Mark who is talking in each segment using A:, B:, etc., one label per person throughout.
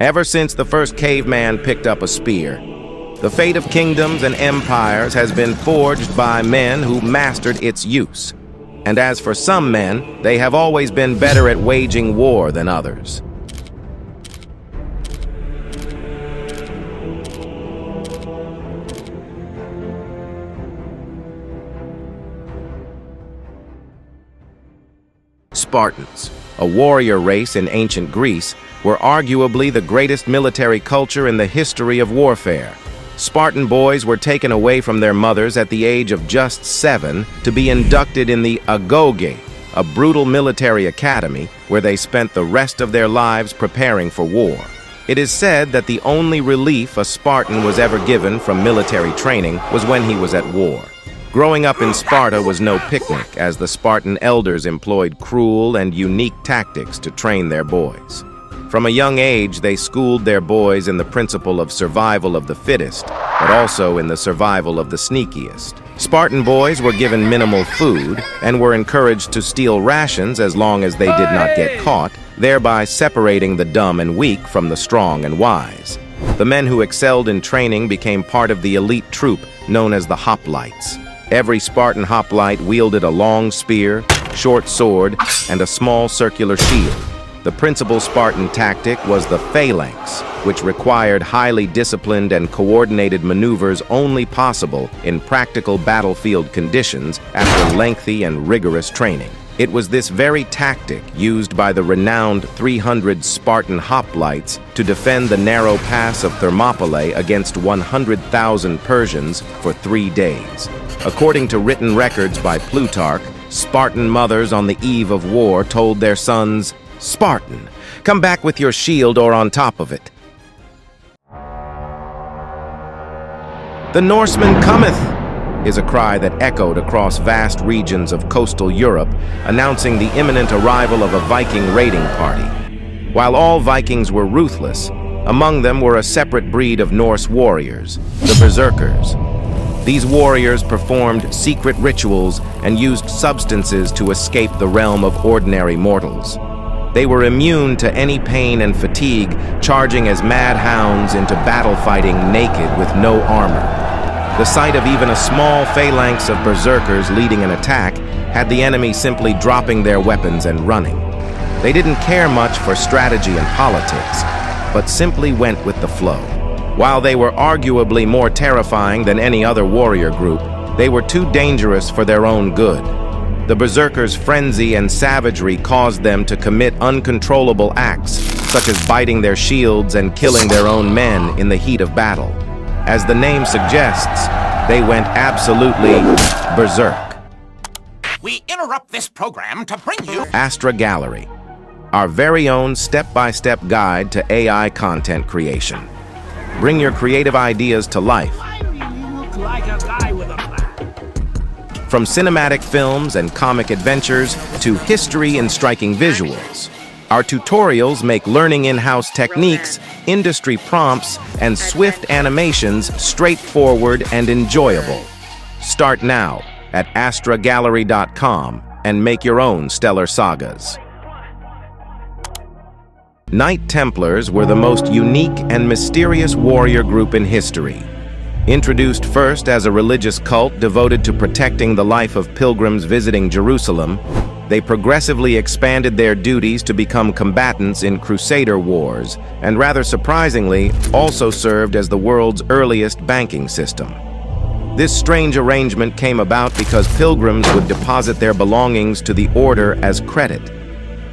A: Ever since the first caveman picked up a spear, the fate of kingdoms and empires has been forged by men who mastered its use. And as for some men, they have always been better at waging war than others. Spartans, a warrior race in ancient Greece, were arguably the greatest military culture in the history of warfare. Spartan boys were taken away from their mothers at the age of just 7 to be inducted in the agoge, a brutal military academy where they spent the rest of their lives preparing for war. It is said that the only relief a Spartan was ever given from military training was when he was at war. Growing up in Sparta was no picnic, as the Spartan elders employed cruel and unique tactics to train their boys. From a young age, they schooled their boys in the principle of survival of the fittest, but also in the survival of the sneakiest. Spartan boys were given minimal food and were encouraged to steal rations as long as they did not get caught, thereby separating the dumb and weak from the strong and wise. The men who excelled in training became part of the elite troop known as the hoplites. Every Spartan hoplite wielded a long spear, short sword, and a small circular shield. The principal Spartan tactic was the phalanx, which required highly disciplined and coordinated maneuvers only possible in practical battlefield conditions after lengthy and rigorous training. It was this very tactic used by the renowned 300 Spartan hoplites to defend the narrow pass of Thermopylae against 100,000 Persians for 3 days. According to written records by Plutarch, Spartan mothers on the eve of war told their sons, "Spartan, come back with your shield or on top of it." "The Norseman cometh!" is a cry that echoed across vast regions of coastal Europe, announcing the imminent arrival of a Viking raiding party. While all Vikings were ruthless, among them were a separate breed of Norse warriors, the Berserkers. These warriors performed secret rituals and used substances to escape the realm of ordinary mortals. They were immune to any pain and fatigue, charging as mad hounds into battle fighting naked with no armor. The sight of even a small phalanx of berserkers leading an attack had the enemy simply dropping their weapons and running. They didn't care much for strategy and politics, but simply went with the flow. While they were arguably more terrifying than any other warrior group, they were too dangerous for their own good. The berserkers' frenzy and savagery caused them to commit uncontrollable acts, such as biting their shields and killing their own men in the heat of battle. As the name suggests, they went absolutely berserk.
B: We interrupt this program to bring you
A: Astra Gallery, our very own step-by-step guide to AI content creation. Bring your creative ideas to life. From cinematic films and comic adventures to history and striking visuals, our tutorials make learning in-house techniques, industry prompts, and swift animations straightforward and enjoyable. Start now at astragallery.com and make your own stellar sagas. Knight Templars were the most unique and mysterious warrior group in history. Introduced first as a religious cult devoted to protecting the life of pilgrims visiting Jerusalem, they progressively expanded their duties to become combatants in Crusader wars, and rather surprisingly, also served as the world's earliest banking system. This strange arrangement came about because pilgrims would deposit their belongings to the order as credit.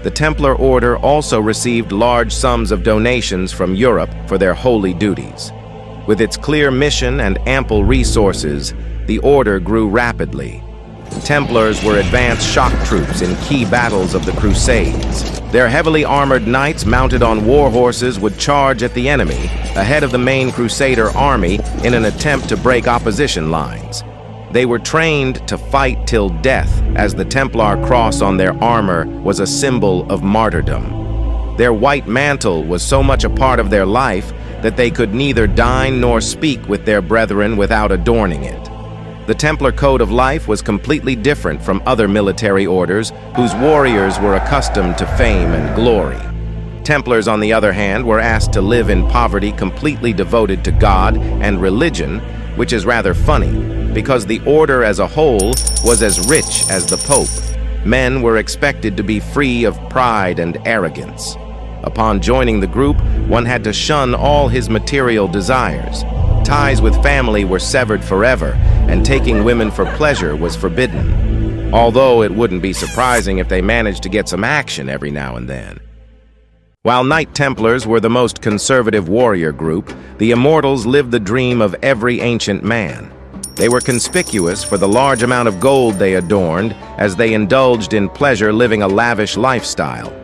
A: The Templar Order also received large sums of donations from Europe for their holy duties. With its clear mission and ample resources, the Order grew rapidly. Templars were advanced shock troops in key battles of the Crusades. Their heavily armored knights mounted on war horses would charge at the enemy ahead of the main Crusader army in an attempt to break opposition lines. They were trained to fight till death, as the Templar cross on their armor was a symbol of martyrdom. Their white mantle was so much a part of their life that they could neither dine nor speak with their brethren without adorning it. The Templar code of life was completely different from other military orders whose warriors were accustomed to fame and glory. Templars, on the other hand, were asked to live in poverty completely devoted to God and religion, which is rather funny, because the order as a whole was as rich as the Pope. Men were expected to be free of pride and arrogance. Upon joining the group, one had to shun all his material desires. Ties with family were severed forever, and taking women for pleasure was forbidden. Although it wouldn't be surprising if they managed to get some action every now and then. While Knight Templars were the most conservative warrior group, the Immortals lived the dream of every ancient man. They were conspicuous for the large amount of gold they adorned as they indulged in pleasure, living a lavish lifestyle.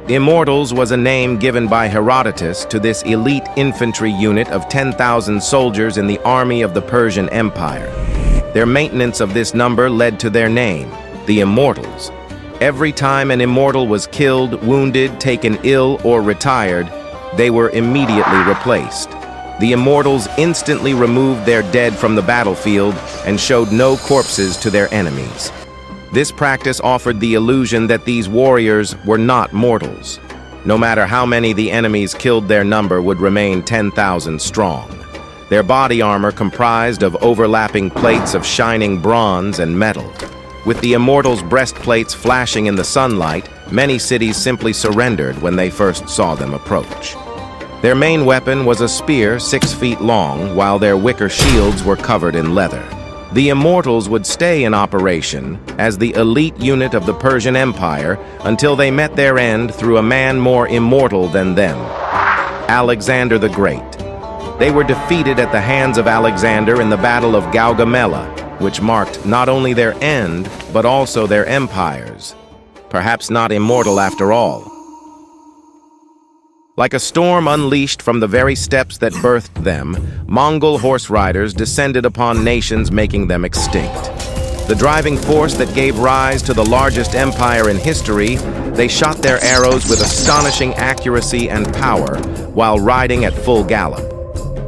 A: Immortals was a name given by Herodotus to this elite infantry unit of 10,000 soldiers in the army of the Persian Empire. Their maintenance of this number led to their name, the Immortals. Every time an immortal was killed, wounded, taken ill, or retired, they were immediately replaced. The Immortals instantly removed their dead from the battlefield and showed no corpses to their enemies. This practice offered the illusion that these warriors were not mortals. No matter how many the enemies killed, their number would remain 10,000 strong. Their body armor comprised of overlapping plates of shining bronze and metal. With the Immortals' breastplates flashing in the sunlight, many cities simply surrendered when they first saw them approach. Their main weapon was a spear 6 feet long, while their wicker shields were covered in leather. The Immortals would stay in operation as the elite unit of the Persian Empire until they met their end through a man more immortal than them, Alexander the Great. They were defeated at the hands of Alexander in the Battle of Gaugamela, which marked not only their end, but also their empires. Perhaps not immortal after all. Like a storm unleashed from the very steps that birthed them, Mongol Horseriders descended upon nations, making them extinct. The driving force that gave rise to the largest empire in history, they shot their arrows with astonishing accuracy and power while riding at full gallop.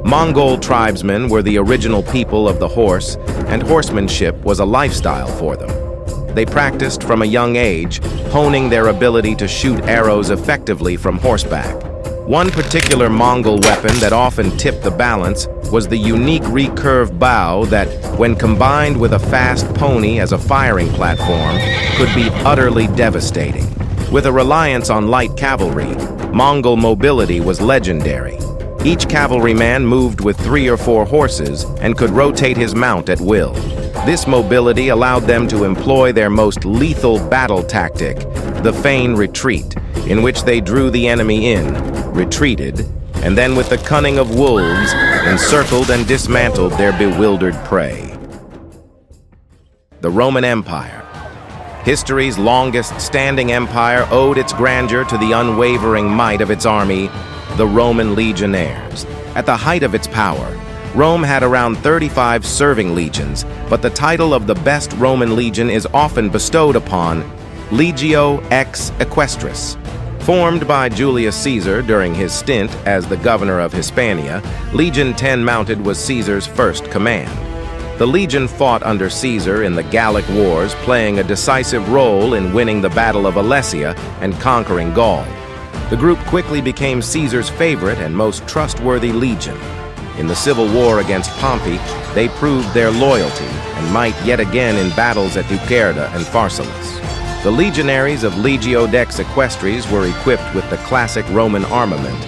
A: Mongol tribesmen were the original people of the horse, and horsemanship was a lifestyle for them. They practiced from a young age, honing their ability to shoot arrows effectively from horseback. One particular Mongol weapon that often tipped the balance was the unique recurved bow that, when combined with a fast pony as a firing platform, could be utterly devastating. With a reliance on light cavalry, Mongol mobility was legendary. Each cavalryman moved with 3 or 4 horses and could rotate his mount at will. This mobility allowed them to employ their most lethal battle tactic, the feign retreat, in which they drew the enemy in, retreated, and then with the cunning of wolves, encircled and dismantled their bewildered prey. The Roman Empire. History's longest-standing empire owed its grandeur to the unwavering might of its army, the Roman legionaries. At the height of its power, Rome had around 35 serving legions, but the title of the best Roman legion is often bestowed upon Legio ex Equestris. Formed by Julius Caesar during his stint as the governor of Hispania, Legion 10 Mounted was Caesar's first command. The legion fought under Caesar in the Gallic Wars, playing a decisive role in winning the Battle of Alesia and conquering Gaul. The group quickly became Caesar's favorite and most trustworthy legion. In the civil war against Pompey, they proved their loyalty and might yet again in battles at Ducerda and Pharsalus. The legionaries of Legio Dex Equestris were equipped with the classic Roman armament,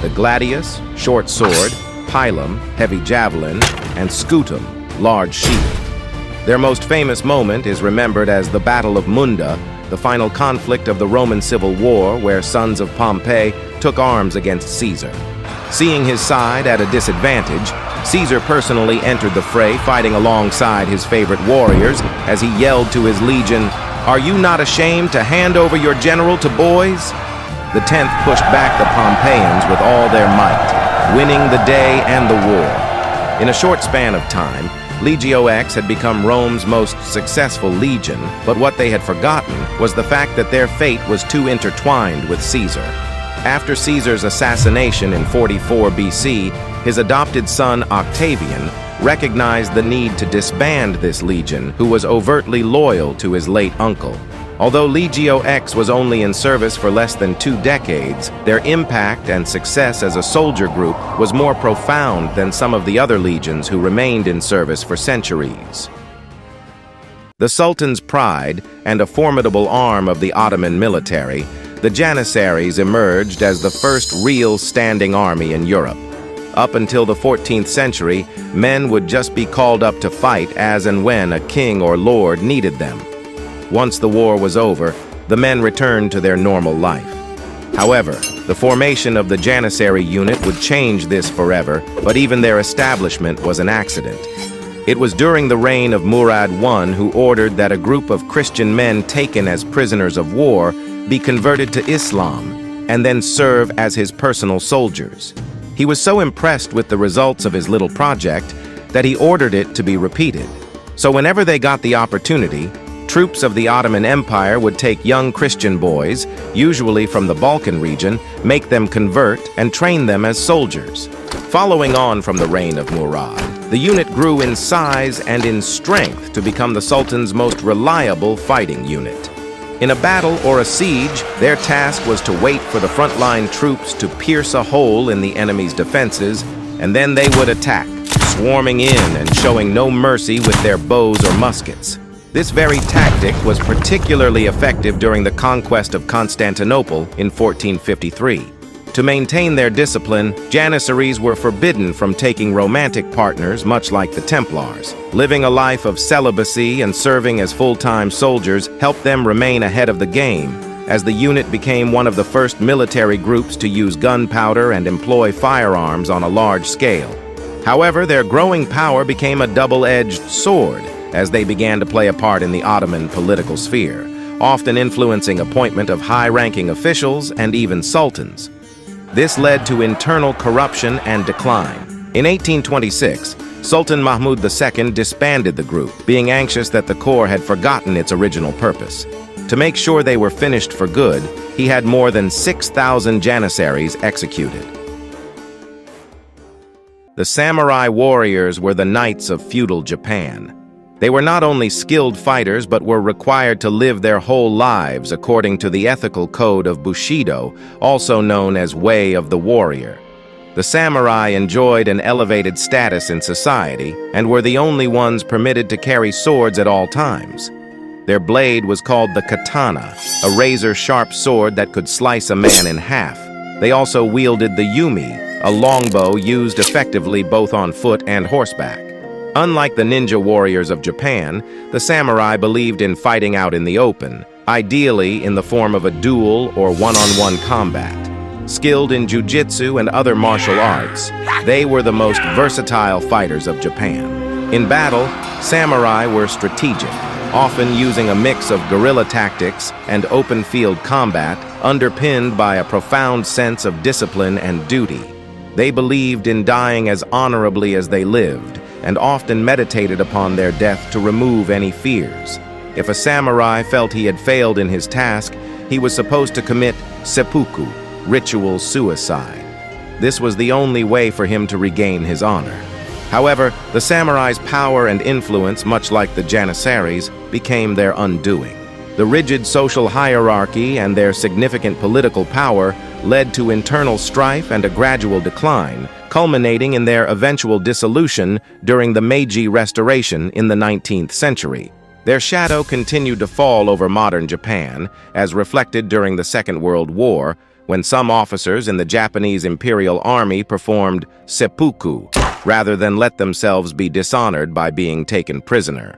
A: the gladius, short sword, pilum, heavy javelin, and scutum, large shield. Their most famous moment is remembered as the Battle of Munda, the final conflict of the Roman Civil War, where sons of Pompey took arms against Caesar. Seeing his side at a disadvantage, Caesar personally entered the fray, fighting alongside his favorite warriors as he yelled to his legion, "Are you not ashamed to hand over your general to boys?" The 10th pushed back the Pompeians with all their might, winning the day and the war. In a short span of time, Legio X had become Rome's most successful legion, but what they had forgotten was the fact that their fate was too intertwined with Caesar. After Caesar's assassination in 44 BC, his adopted son Octavian recognized the need to disband this legion, who was overtly loyal to his late uncle. Although Legio X was only in service for less than 2 decades, their impact and success as a soldier group was more profound than some of the other legions who remained in service for centuries. The Sultan's pride and a formidable arm of the Ottoman military, the Janissaries emerged as the first real standing army in Europe. Up until the 14th century, men would just be called up to fight as and when a king or lord needed them. Once the war was over, the men returned to their normal life. However, the formation of the Janissary unit would change this forever, but even their establishment was an accident. It was during the reign of Murad I who ordered that a group of Christian men taken as prisoners of war be converted to Islam and then serve as his personal soldiers. He was so impressed with the results of his little project that he ordered it to be repeated. So whenever they got the opportunity, troops of the Ottoman Empire would take young Christian boys, usually from the Balkan region, make them convert and train them as soldiers. Following on from the reign of Murad, the unit grew in size and in strength to become the Sultan's most reliable fighting unit. In a battle or a siege, their task was to wait for the frontline troops to pierce a hole in the enemy's defenses, and then they would attack, swarming in and showing no mercy with their bows or muskets. This very tactic was particularly effective during the conquest of Constantinople in 1453. To maintain their discipline, Janissaries were forbidden from taking romantic partners, much like the Templars. Living a life of celibacy and serving as full-time soldiers helped them remain ahead of the game, as the unit became one of the first military groups to use gunpowder and employ firearms on a large scale. However, their growing power became a double-edged sword, as they began to play a part in the Ottoman political sphere, often influencing appointment of high-ranking officials and even sultans. This led to internal corruption and decline. In 1826, Sultan Mahmud II disbanded the group, being anxious that the corps had forgotten its original purpose. To make sure they were finished for good, he had more than 6,000 Janissaries executed. The samurai warriors were the knights of feudal Japan. They were not only skilled fighters but were required to live their whole lives according to the ethical code of Bushido, also known as Way of the Warrior. The samurai enjoyed an elevated status in society and were the only ones permitted to carry swords at all times. Their blade was called the katana, a razor-sharp sword that could slice a man in half. They also wielded the yumi, a longbow used effectively both on foot and horseback. Unlike the ninja warriors of Japan, the samurai believed in fighting out in the open, ideally in the form of a duel or one-on-one combat. Skilled in jujitsu and other martial arts, they were the most versatile fighters of Japan. In battle, samurai were strategic, often using a mix of guerrilla tactics and open-field combat, underpinned by a profound sense of discipline and duty. They believed in dying as honorably as they lived, and often meditated upon their death to remove any fears. If a samurai felt he had failed in his task, he was supposed to commit seppuku, ritual suicide. This was the only way for him to regain his honor. However, the samurai's power and influence, much like the Janissaries, became their undoing. The rigid social hierarchy and their significant political power led to internal strife and a gradual decline, culminating in their eventual dissolution during the Meiji Restoration in the 19th century. Their shadow continued to fall over modern Japan, as reflected during the Second World War, when some officers in the Japanese Imperial Army performed seppuku, rather than let themselves be dishonored by being taken prisoner.